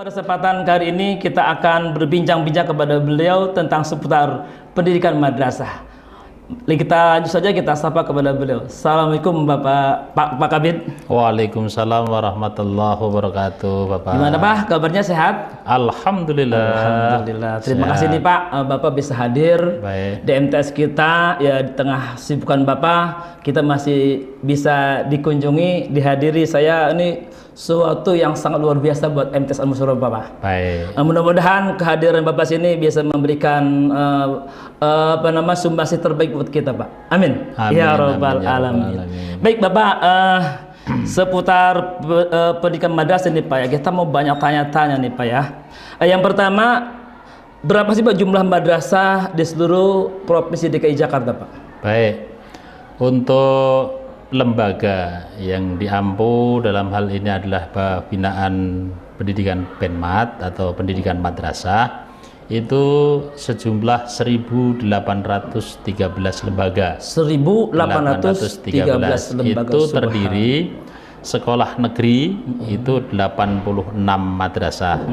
Pada kesempatan kali ini kita akan berbincang-bincang kepada beliau tentang seputar pendidikan madrasah. Kita lanjut saja, kita sapa kepada beliau. Assalamualaikum Pak Kabid. Waalaikumsalam warahmatullahi wabarakatuh, Bapak. Gimana Pak, kabarnya sehat? Alhamdulillah. Alhamdulillah. Terima kasih nih Pak, Bapak bisa hadir. Baik. Di MTS kita ya, di tengah sibukan Bapak, kita masih bisa dikunjungi, dihadiri. Saya ini suatu yang sangat luar biasa buat MTS Al-Musyarraf Bapak. Baik. Mudah-mudahan kehadiran Bapak sini bisa memberikan sumbangsi terbaik buat kita, Pak. Amin. Amin, Ya Rabbal amin, ya Rabbal Alamin. Alamin. Baik Bapak, seputar pendidikan madrasah nih Pak ya, kita mau banyak tanya-tanya nih Pak ya. Yang pertama, berapa sih Pak jumlah madrasah di seluruh provinsi DKI Jakarta Pak? Baik. Untuk lembaga yang diampu dalam hal ini adalah binaan pendidikan Penmat atau pendidikan madrasah, itu sejumlah 1.813 lembaga. 1.813 lembaga. Itu terdiri sekolah negeri itu 86 madrasah.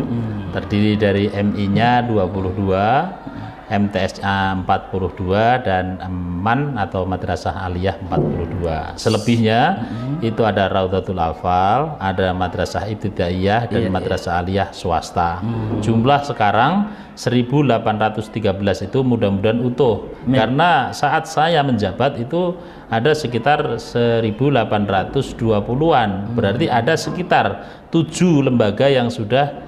Terdiri dari MI-nya 22, MTSA 42 dan MAN atau Madrasah Aliyah 42. Selebihnya itu ada Raudhatul Atfal, ada Madrasah Ibtidaiyah dan Madrasah Aliyah swasta. Jumlah sekarang 1.813 itu mudah-mudahan utuh. Karena saat saya menjabat itu ada sekitar 1.820-an. Berarti ada sekitar 7 lembaga yang sudah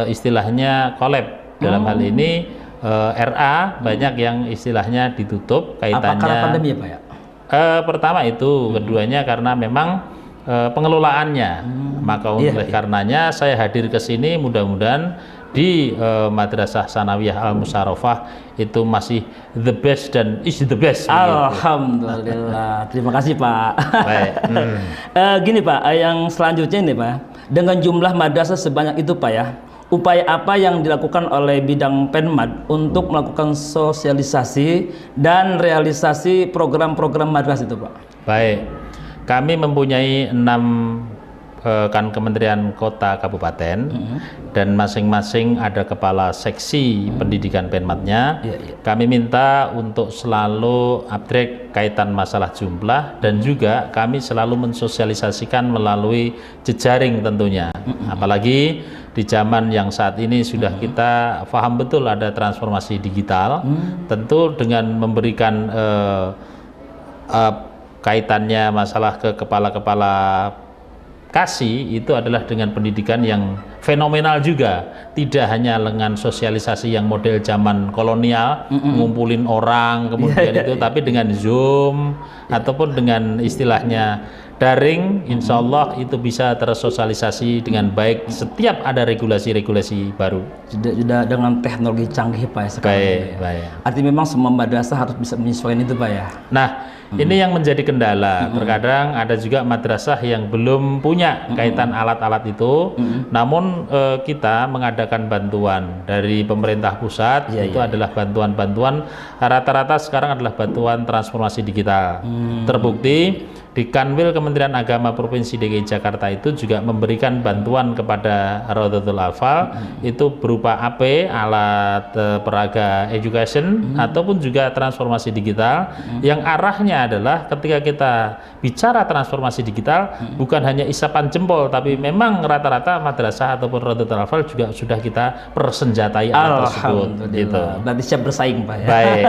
istilahnya kolab. Dalam hal ini RA banyak yang istilahnya ditutup kaitannya. Apa karena pandemi ya Pak ya? Pertama itu, keduanya karena memang pengelolaannya. Maka oleh karenanya saya hadir ke sini, mudah-mudahan di Madrasah Sanawiyah Al-Musyarrafah itu masih the best dan is the best. Alhamdulillah. Terima kasih Pak. Baik. Gini Pak, yang selanjutnya ini Pak, dengan jumlah madrasah sebanyak itu Pak ya, upaya apa yang dilakukan oleh bidang Penmat untuk melakukan sosialisasi dan realisasi program-program madrasah itu Pak? Baik, kami mempunyai 6 kementerian kota kabupaten dan masing-masing ada kepala seksi pendidikan Penmatnya. Kami minta untuk selalu update kaitan masalah jumlah dan juga kami selalu mensosialisasikan melalui jejaring tentunya. Apalagi di zaman yang saat ini sudah kita paham betul ada transformasi digital, tentu dengan memberikan kaitannya masalah ke kepala-kepala kasih itu adalah dengan pendidikan yang fenomenal juga, tidak hanya dengan sosialisasi yang model zaman kolonial, ngumpulin orang kemudian itu, tapi dengan Zoom ataupun dengan istilahnya daring, insya Allah itu bisa tersosialisasi dengan baik setiap ada regulasi-regulasi baru. Sudah dengan teknologi canggih Pak ya sekarang. Baik. Artinya memang semua madrasah harus bisa menyesuaikan itu Pak ya. Nah, ini yang menjadi kendala. Terkadang ada juga madrasah yang belum punya kaitan alat-alat itu, namun kita mengadakan bantuan dari pemerintah pusat. Itu adalah bantuan-bantuan rata-rata sekarang adalah bantuan transformasi digital. Terbukti di Kanwil Kementerian Agama Provinsi DKI Jakarta itu juga memberikan bantuan kepada Raudhatul Atfal, itu berupa AP, alat peraga education, ataupun juga transformasi digital, yang arahnya adalah ketika kita bicara transformasi digital bukan hanya isapan jempol, tapi memang rata-rata madrasah ataupun Raudhatul Atfal juga sudah kita persenjatai alat tersebut. Gitu. Berarti siap bersaing Pak ya. Baik.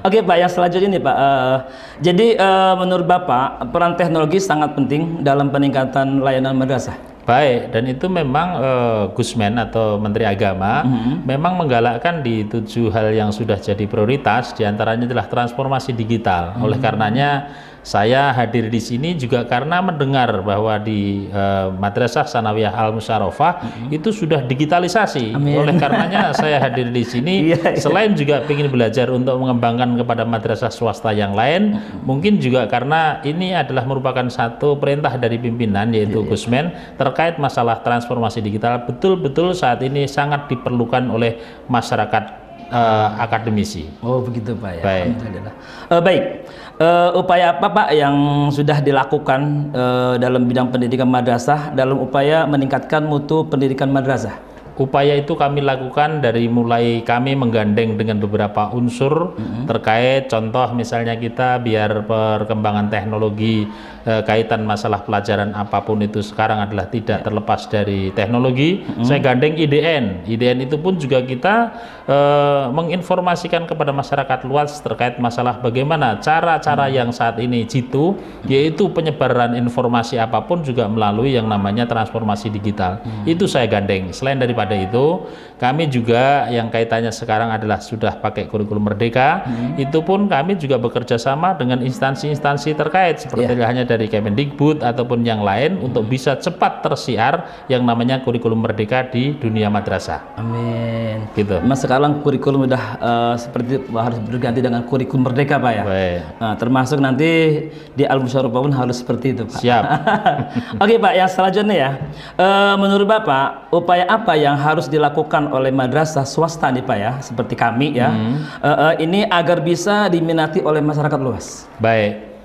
Oke Pak, yang selanjutnya nih Pak, jadi menurut Bapak peran teknologi sangat penting dalam peningkatan layanan madrasah. Baik, dan itu memang Gusmen atau Menteri Agama memang menggalakkan di 7 hal yang sudah jadi prioritas, diantaranya adalah transformasi digital. Oleh karenanya saya hadir di sini juga karena mendengar bahwa di Madrasah Sanawiyah Al-Musyarrafah itu sudah digitalisasi. Oleh karenanya saya hadir di sini selain juga ingin belajar untuk mengembangkan kepada madrasah swasta yang lain, mungkin juga karena ini adalah merupakan satu perintah dari pimpinan yaitu Gusmen terkait masalah transformasi digital, betul-betul saat ini sangat diperlukan oleh masyarakat akademisi. Oh begitu Pak ya. Baik. Baik. Upaya apa Pak yang sudah dilakukan dalam bidang pendidikan madrasah dalam upaya meningkatkan mutu pendidikan madrasah? Upaya itu kami lakukan dari mulai kami menggandeng dengan beberapa unsur terkait, contoh misalnya kita biar perkembangan teknologi kaitan masalah pelajaran apapun itu sekarang adalah tidak terlepas dari teknologi. Saya gandeng IDN. IDN itu pun juga kita menginformasikan kepada masyarakat luas terkait masalah bagaimana cara-cara yang saat ini jitu, yaitu penyebaran informasi apapun juga melalui yang namanya transformasi digital. Itu saya gandeng. Selain daripada itu, kami juga yang kaitannya sekarang adalah sudah pakai kurikulum merdeka. Itu pun kami juga bekerja sama dengan instansi-instansi terkait seperti hanya dari Kemendikbud ataupun yang lain untuk bisa cepat tersiar yang namanya kurikulum merdeka di dunia madrasah. Amin. Gitu. Mas, sekarang kurikulum udah seperti harus berganti dengan kurikulum merdeka, Pak ya. Baik. Nah, termasuk nanti di Al-Musyarafah pun harus seperti itu, Pak. Siap. Oke, Pak, yang selanjutnya ya. Menurut Bapak, upaya apa yang harus dilakukan oleh madrasah swasta nih, Pak ya, seperti kami ya, ini agar bisa diminati oleh masyarakat luas? Baik.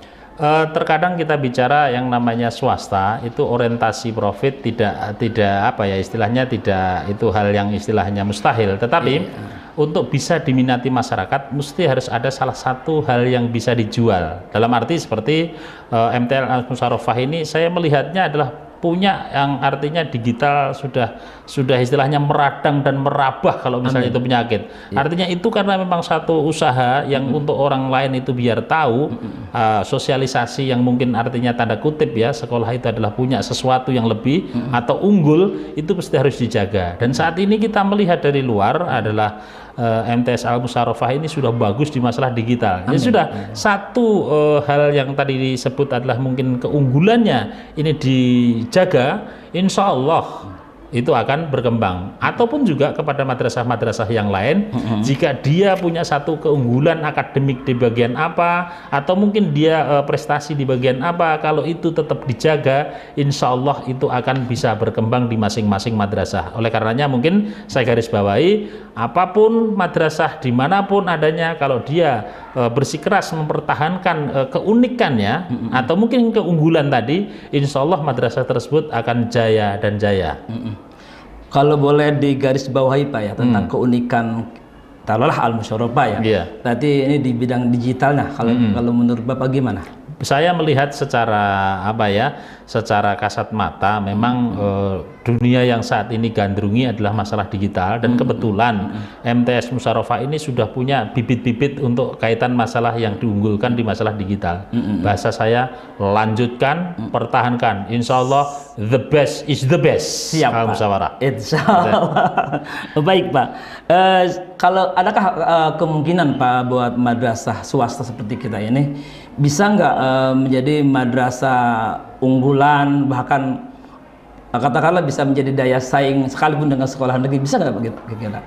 Terkadang kita bicara yang namanya swasta itu orientasi profit tidak apa ya istilahnya, tidak itu hal yang istilahnya mustahil, tetapi untuk bisa diminati masyarakat mesti harus ada salah satu hal yang bisa dijual. Dalam arti seperti MTL Al-Musyarafah ini saya melihatnya adalah punya yang artinya digital sudah istilahnya meradang dan merabah kalau misalnya itu penyakit. Artinya itu karena memang satu usaha yang untuk orang lain itu biar tahu sosialisasi yang mungkin artinya tanda kutip ya, sekolah itu adalah punya sesuatu yang lebih atau unggul, itu pasti harus dijaga. Dan saat ini kita melihat dari luar adalah MTS Al-Musyarafah ini sudah bagus di masalah digital. Ya sudah, satu hal yang tadi disebut adalah mungkin keunggulannya ini dijaga, insya Allah itu akan berkembang. Ataupun juga kepada madrasah-madrasah yang lain, jika dia punya satu keunggulan akademik di bagian apa, atau mungkin dia prestasi di bagian apa, kalau itu tetap dijaga, insya Allah itu akan bisa berkembang di masing-masing madrasah. Oleh karenanya mungkin saya garis bawahi, apapun madrasah dimanapun adanya, kalau dia bersikeras mempertahankan keunikannya atau mungkin keunggulan tadi, insya Allah madrasah tersebut akan jaya dan jaya. Kalau boleh digaris bawahi, Pak ya, tentang keunikan taruhlah Al-Musyarafah ya. Iya. Berarti ini di bidang digitalnya. Kalau menurut Bapak gimana? Saya melihat secara apa ya, secara kasat mata memang dunia yang saat ini gandrungi adalah masalah digital, dan kebetulan MTS Musyarafah ini sudah punya bibit-bibit untuk kaitan masalah yang diunggulkan di masalah digital. Bahasa saya, lanjutkan, pertahankan. Insya Allah the best is the best. Siap, Al-Musyawarah. Insya Allah. Baik, Pak. Kalau adakah kemungkinan, Pak, buat madrasah swasta seperti kita ini bisa nggak menjadi madrasah unggulan, bahkan katakanlah bisa menjadi daya saing sekalipun dengan sekolah negeri, bisa nggak begitu?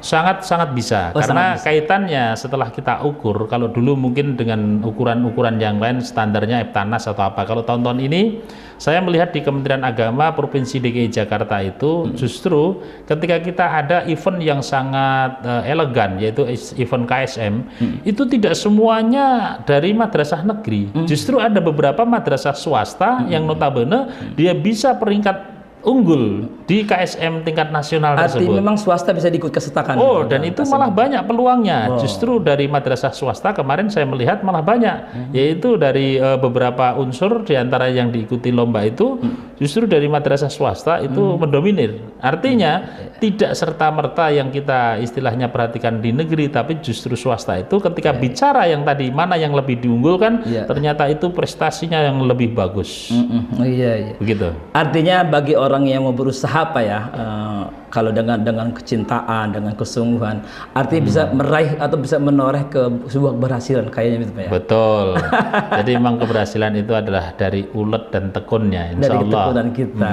Sangat bisa, karena sangat bisa. kaitannya setelah kita ukur, kalau dulu mungkin dengan ukuran-ukuran yang lain standarnya Eptanas atau apa, kalau tahun-tahun ini saya melihat di Kementerian Agama Provinsi DKI Jakarta itu justru ketika kita ada event yang sangat elegan, yaitu event KSM, itu tidak semuanya dari madrasah negeri, justru ada beberapa madrasah swasta yang notabene dia bisa peringkat unggul di KSM tingkat nasional tersebut. Arti memang swasta bisa diikut kesertakan. Oh, dan itu malah banyak peluangnya. Justru dari madrasah swasta kemarin saya melihat malah banyak, yaitu dari beberapa unsur diantara yang diikuti lomba itu, justru dari madrasah swasta itu mendominir. Artinya tidak serta-merta yang kita istilahnya perhatikan di negeri, tapi justru swasta itu ketika bicara yang tadi mana yang lebih diunggulkan, ternyata itu prestasinya yang lebih bagus. Iya. Begitu. Artinya bagi orang yang mau berusaha, apa ya, kalau dengan kecintaan, dengan kesungguhan, artinya bisa meraih atau bisa menoreh ke sebuah keberhasilan kayaknya gitu, Pak ya. Betul. Jadi memang keberhasilan itu adalah dari ulet dan tekunnya, insya Dari Allah. ketekunan kita.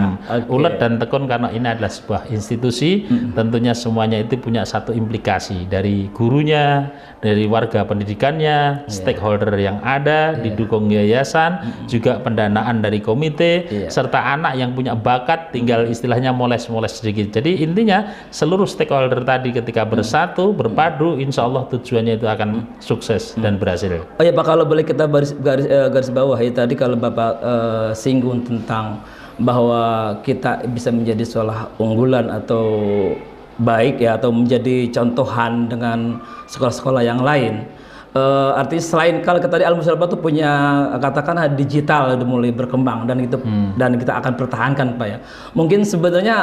Ulet dan tekun, karena ini adalah sebuah institusi, tentunya semuanya itu punya satu implikasi, dari gurunya, dari warga pendidikannya, stakeholder yang ada, didukung yayasan, juga pendanaan dari komite, serta anak yang punya bakat, tinggal istilahnya moles-moles sedikit. Jadi intinya seluruh stakeholder tadi ketika bersatu, berpadu, insya Allah tujuannya itu akan sukses dan berhasil. Oh ya, Pak, kalau boleh kita garis bawah ya, tadi kalau Bapak singgung tentang bahwa kita bisa menjadi sekolah unggulan atau baik ya, atau menjadi contohan dengan sekolah-sekolah yang lain. Artinya selain kalau kita tadi Al-Musarrafah itu punya katakanlah digital udah mulai berkembang dan itu dan kita akan pertahankan Pak ya. Mungkin sebenarnya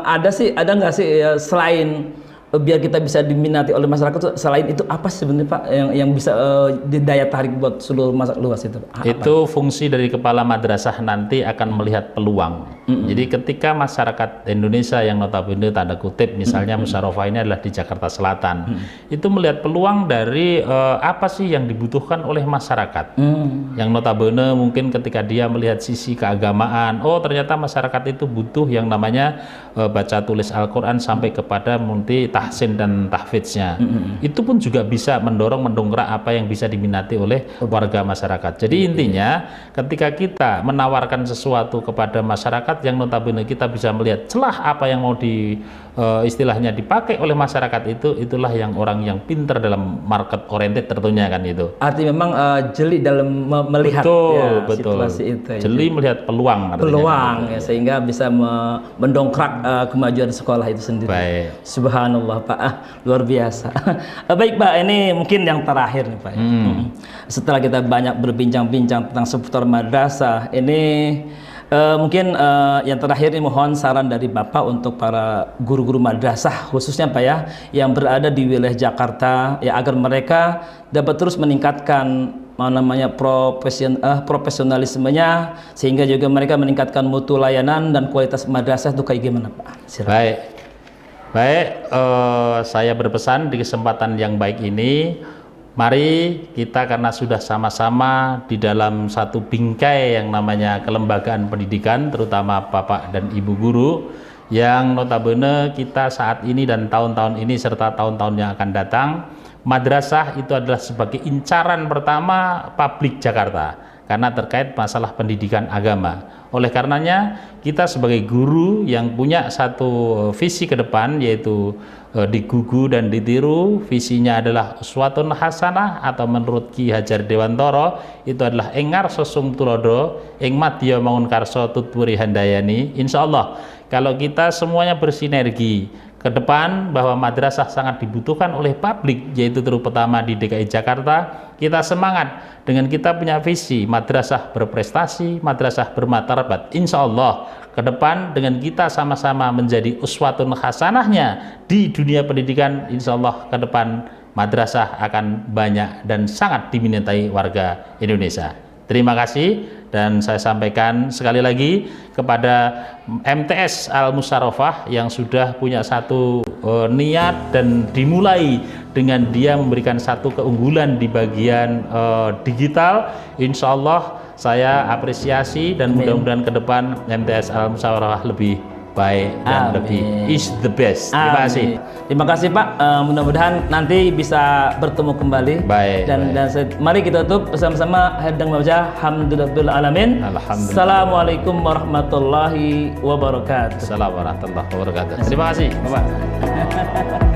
ada nggak sih selain biar kita bisa diminati oleh masyarakat, selain itu apa sih sebenarnya Pak yang bisa daya tarik buat seluruh masyarakat luas itu? Itu fungsi dari kepala madrasah nanti akan melihat peluang. Jadi ketika masyarakat Indonesia yang notabene tanda kutip misalnya Musarrafah ini adalah di Jakarta Selatan, itu melihat peluang dari apa sih yang dibutuhkan oleh masyarakat. Yang notabene mungkin ketika dia melihat sisi keagamaan, oh ternyata masyarakat itu butuh yang namanya baca tulis Al-Quran sampai kepada multi tahsin dan tahfidznya. Itu pun juga bisa mendongkrak apa yang bisa diminati oleh warga masyarakat. Jadi intinya ketika kita menawarkan sesuatu kepada masyarakat yang notabene kita bisa melihat celah apa yang mau istilahnya dipakai oleh masyarakat itulah yang orang yang pinter dalam market oriented tentunya kan itu. Artinya memang jeli dalam melihat situasi itu. Jeli melihat peluang. Peluang ya, sehingga bisa mendongkrak kemajuan sekolah itu sendiri. Baik. Subhanallah Pak, luar biasa. Baik Pak, ini mungkin yang terakhir nih Pak. Setelah kita banyak berbincang-bincang tentang seputar madrasah, ini mungkin yang terakhir ini mohon saran dari Bapak untuk para guru-guru madrasah khususnya Pak ya yang berada di wilayah Jakarta ya, agar mereka dapat terus meningkatkan profesionalismenya sehingga juga mereka meningkatkan mutu layanan dan kualitas madrasah itu kayak gimana Pak? Silakan. Baik, saya berpesan di kesempatan yang baik ini, mari kita karena sudah sama-sama di dalam satu bingkai yang namanya kelembagaan pendidikan, terutama Bapak dan Ibu guru, yang notabene kita saat ini dan tahun-tahun ini serta tahun-tahun yang akan datang, madrasah itu adalah sebagai incaran pertama publik Jakarta karena terkait masalah pendidikan agama. Oleh karenanya kita sebagai guru yang punya satu visi ke depan, yaitu digugu dan ditiru, visinya adalah uswatun hasanah atau menurut Ki Hajar Dewantara itu adalah engar sesung tulodo ing madya mangun karso tutwuri handayani. Insya Allah kalau kita semuanya bersinergi ke depan bahwa madrasah sangat dibutuhkan oleh publik, yaitu terutama di DKI Jakarta, kita semangat dengan kita punya visi madrasah berprestasi, madrasah bermartabat. Insya Allah ke depan dengan kita sama-sama menjadi uswatun hasanahnya di dunia pendidikan, insya Allah ke depan madrasah akan banyak dan sangat diminati warga Indonesia. Terima kasih dan saya sampaikan sekali lagi kepada MTS Al-Musarrafah yang sudah punya satu niat dan dimulai dengan dia memberikan satu keunggulan di bagian digital. Insya Allah saya apresiasi dan mudah-mudahan ke depan MTS Al-Musarrafah lebih baik dan lebih is the best. Terima kasih. Terima kasih Pak. Mudah-mudahan nanti bisa bertemu kembali. Baik. Dan mari kita tutup bersama-sama dengan membaca Alhamdulillahirabbil alamin. Assalamualaikum warahmatullahi wabarakatuh. Assalamualaikum warahmatullahi wabarakatuh. Terima kasih, Bapak.